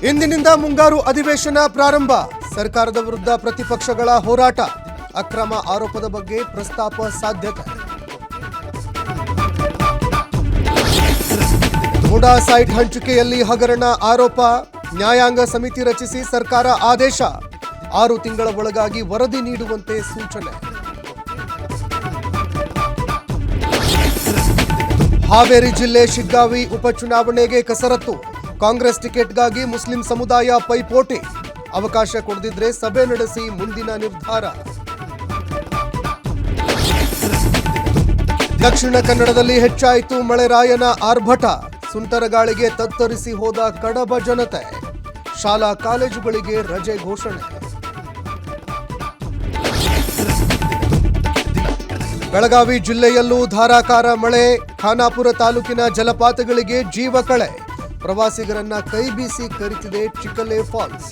ಇಂದಿನಿಂದ ಮುಂಗಾರು ಅಧಿವೇಶನ ಪ್ರಾರಂಭ. ಸರ್ಕಾರದ ವಿರುದ್ಧ ಪ್ರತಿಪಕ್ಷಗಳ ಹೋರಾಟ. ಅಕ್ರಮ ಆರೋಪದ ಬಗ್ಗೆ ಪ್ರಸ್ತಾಪ ಸಾಧ್ಯತೆ. ಮುಡಾ ಸೈಟ್ ಹಂಚಿಕೆಯಲ್ಲಿ ಹಗರಣ ಆರೋಪ. ನ್ಯಾಯಾಂಗ ಸಮಿತಿ ರಚಿಸಿ ಸರ್ಕಾರ ಆದೇಶ. 6 ತಿಂಗಳ ಒಳಗಾಗಿ ವರದಿ ನೀಡುವಂತೆ ಸೂಚನೆ. ಹಾವೇರಿ ಜಿಲ್ಲೆ ಶಿಗ್ಗಾವಿ ಉಪಚುನಾವಣೆಗೆ ಕಸರತ್ತು. ಕಾಂಗ್ರೆಸ್ ಟಿಕೆಟ್ಗಾಗಿ ಮುಸ್ಲಿಂ ಸಮುದಾಯ ಪೈಪೋಟಿ. ಅವಕಾಶ ಕೊಡದಿದ್ರೆ ಸಭೆ ನಡೆಸಿ ಮುಂದಿನ ನಿರ್ಧಾರ. ದಕ್ಷಿಣ ಕನ್ನಡದಲ್ಲಿ ಹೆಚ್ಚಾಯಿತು ಮಳೆರಾಯನ ಆರ್ಭಟ. ಸುಂಟರಗಾಳಿಗೆ ತತ್ತರಿಸಿ ಹೋದ ಕಡಬ ಜನತೆ. ಶಾಲಾ ಕಾಲೇಜುಗಳಿಗೆ ರಜೆ ಘೋಷಣೆ. ಬೆಳಗಾವಿ ಜಿಲ್ಲೆಯಲ್ಲೂ ಧಾರಾಕಾರ ಮಳೆ. ಖಾನಾಪುರ ತಾಲೂಕಿನ ಜಲಪಾತಗಳಿಗೆ ಜೀವ ಕಳೆ. ಪ್ರವಾಸಿಗರನ್ನ ಕೈ ಬೀಸಿ ಕರೆತಿದೆ ಚಿಕ್ಕಲೆ ಫಾಲ್ಸ್.